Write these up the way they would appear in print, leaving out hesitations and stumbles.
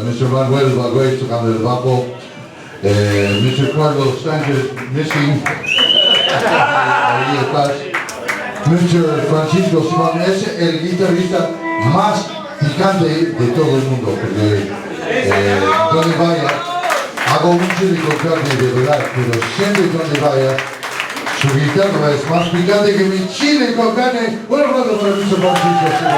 Mr. Manuel Bagüey tocando el bajo, Mr. Carlos Sánchez missing, ahí estás, Mr. Francisco Simón es el guitarrista más picante de todo el mundo, porque donde vaya, hago mucho de contrario de verdad, pero siempre donde vaya, su guitarra es más picante que mi chile con carne. Un aplauso para Mr. Francisco Simón.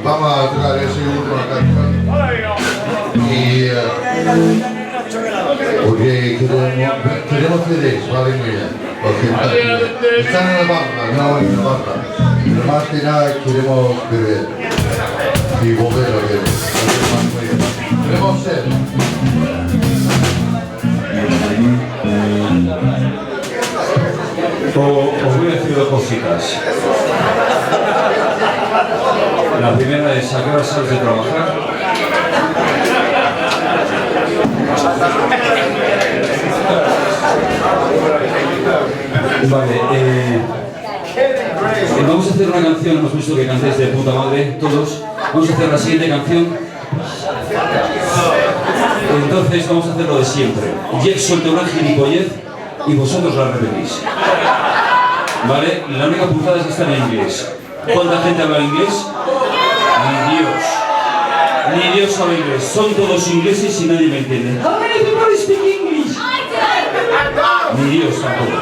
Vamos a tocar ese última canción y porque queremos CDs, vale, muy bien, porque están en la barra, no en la barra, pero más que nada queremos beber y volver a beber, queremos ser. Os voy a decir dos cositas. La primera es: ¿a qué hora sales de trabajar? Vale, vamos a hacer una canción, hemos visto que cantéis de puta madre, todos. Vamos a hacer la siguiente canción. Entonces vamos a hacer lo de siempre. Jeff suelta una gilipollez y vosotros la repetís. Vale, la única putada es que está en inglés. ¿Cuánta gente habla inglés? Ni Dios sabe inglés. Son todos ingleses y nadie me entiende. How many people speak English? Ni Dios tampoco.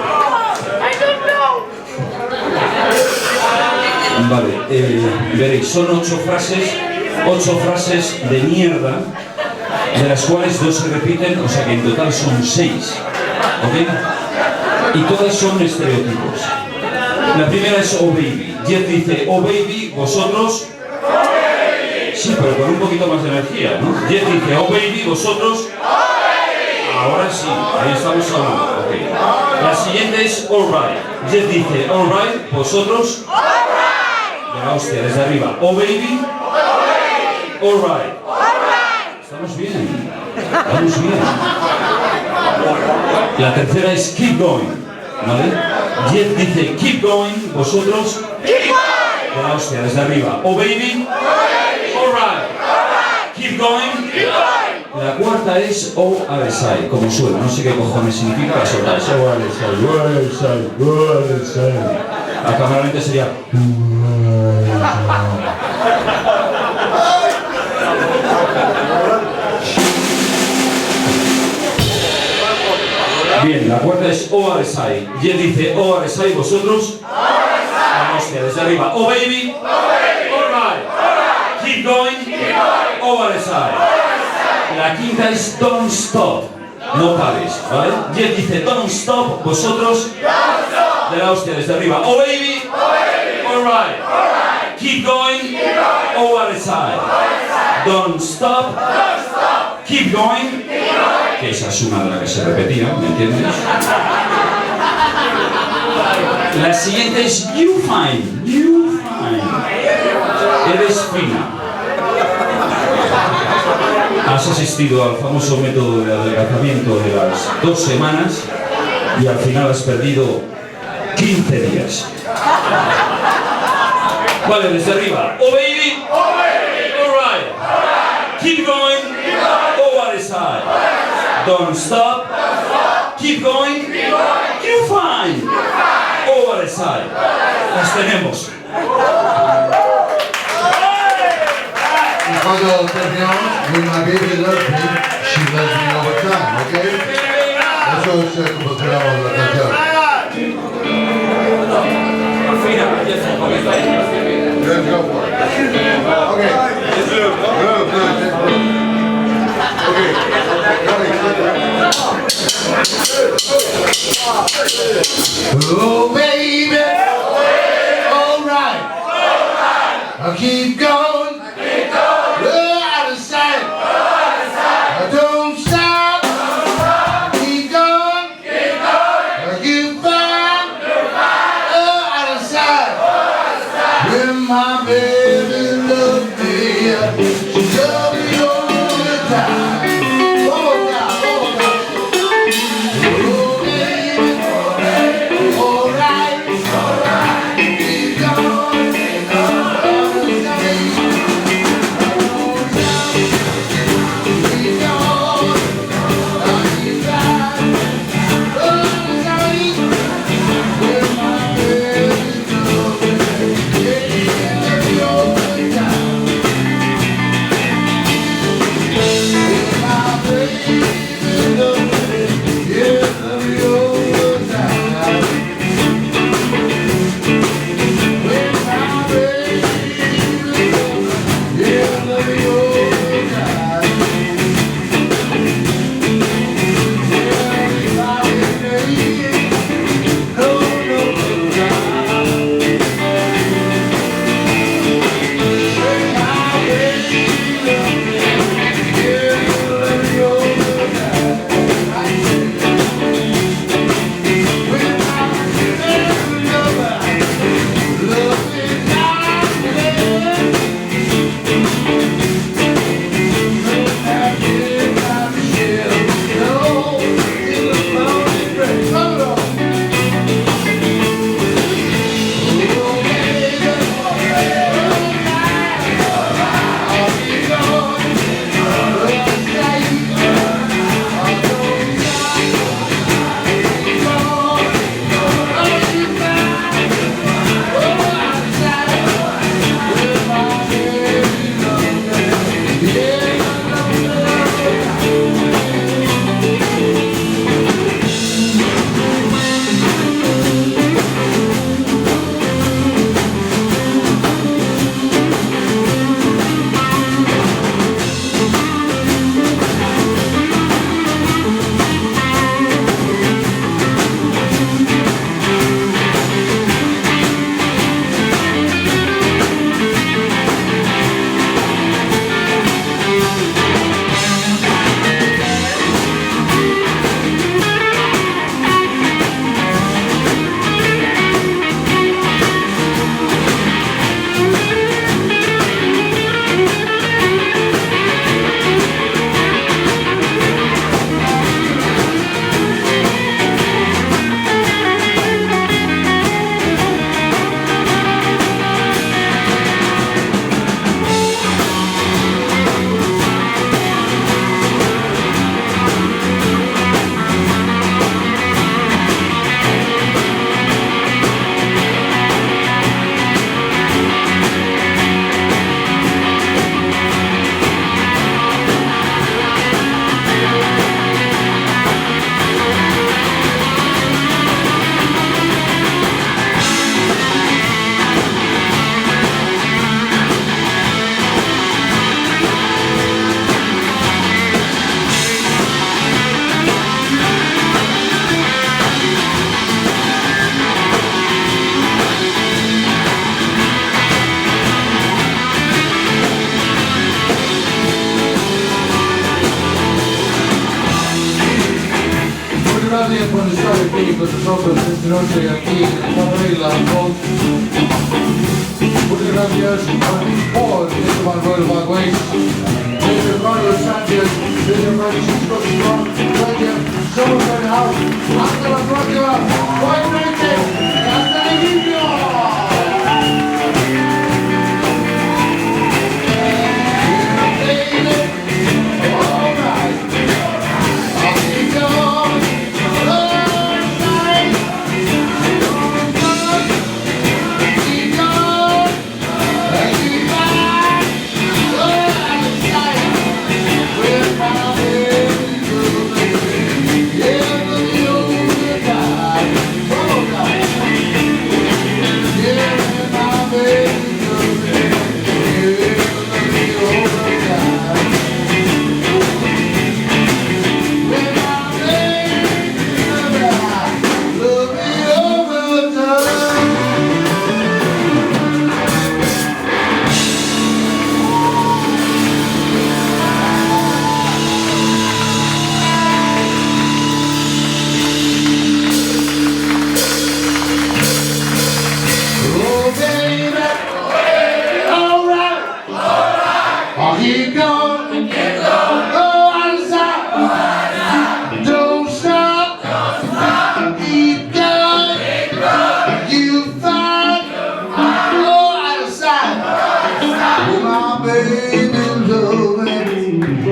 Vale, veréis, son 8 frases de mierda, de las cuales 2 se repiten, o sea que en total son 6. ¿Ok? Y todas son estereotipos. La primera es oh baby. Jeff dice oh baby, vosotros. Sí, pero con un poquito más de energía, ¿no? Jeff dice oh baby, vosotros. Ahora sí, ahí estamos hablando. Okay. La siguiente es alright. Jeff dice alright, vosotros. De la hostia, desde arriba. Oh baby. Alright. Estamos bien. Estamos bien. La tercera es keep going. ¿Vale? Jeff dice keep going, vosotros. De la hostia, desde arriba. Oh baby. Alright. Keep going. La cuarta es oh RSI, como suena. No sé qué cojones significa la sola. Oh RSI. La cámara lenta sería. Bien, la cuarta es ORSI. Jeff dice ORSI, vosotros. La hostia, desde arriba. Oh baby. Alright. Keep going. ORSI. La quinta es don't stop. No pares, ¿vale? Jeff dice don't stop, vosotros. De la hostia, desde arriba. Oh baby. Alright. Keep going. ORSI. Don't stop. Keep going. Que esa es una de las que se repetía, ¿me entiendes? La siguiente es you fine. You fine. Eres fina. Has asistido al famoso método de adelgazamiento de las 2 semanas y al final has perdido 15 días. Vale, desde arriba. Oh baby. Alright. Keep going. ORSI. Don't stop. Keep going. You fine. ORSI. Las tenemos. Y cuando terminamos, when my baby loves me, she loves me all the time, ¿ok? Eso es como terminamos la canción. Let's go for it. Okay. Oh baby, alright, I'll keep going, out of sight, I don't stop, keep going, I'll keep fine, out of sight, with my baby. con nosotros esta noche aquí en Madrid, La Voz. Muchas gracias por Mr. Manuel Bagüez, Mr. Carlos Sánchez, Mr. Francisco Simón, gracias, somos el house. Hasta la próxima, buenas noches y hasta el inicio.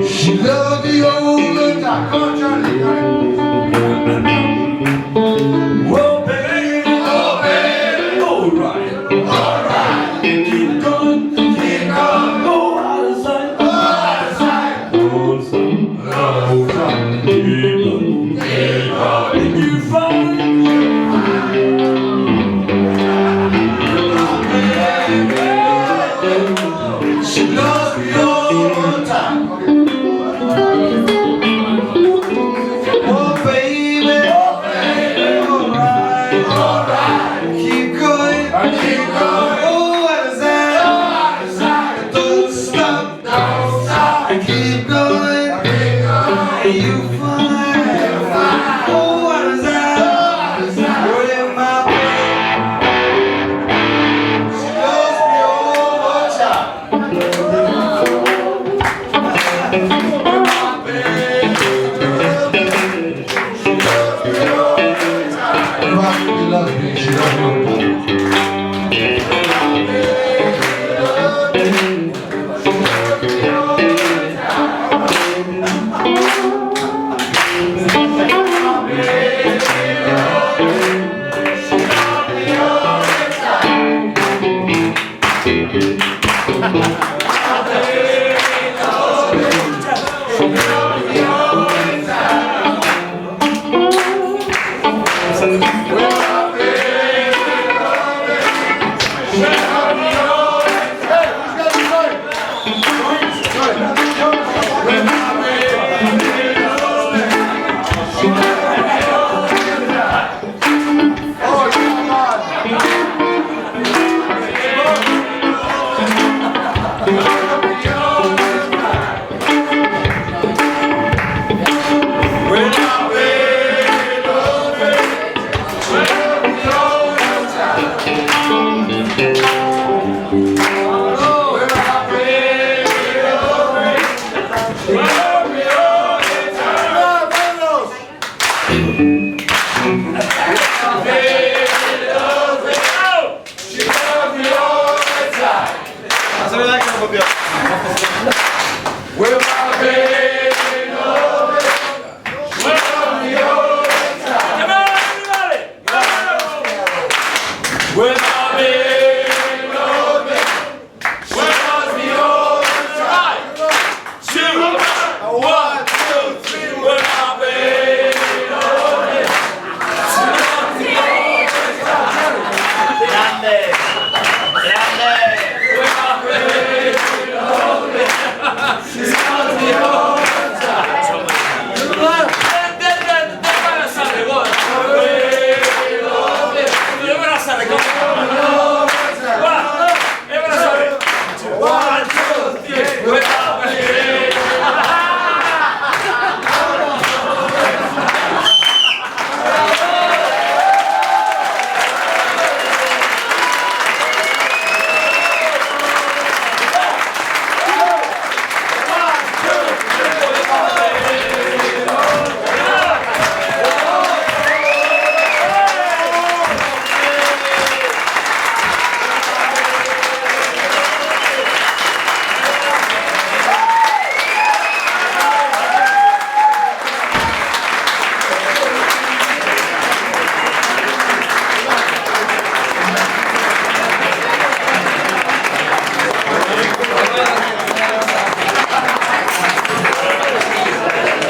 She loved the old time. Come on, Johnny. Well, baby, alright. Keep going, go out of sight. Keep going. If you find she loves me all the time. Oh baby, alright. Keep going. Oh, what is that? Don't stop. Keep going. You find. Oh, what is that? You're in my bed. She loves me all the time. She loves me. She loves me. Well,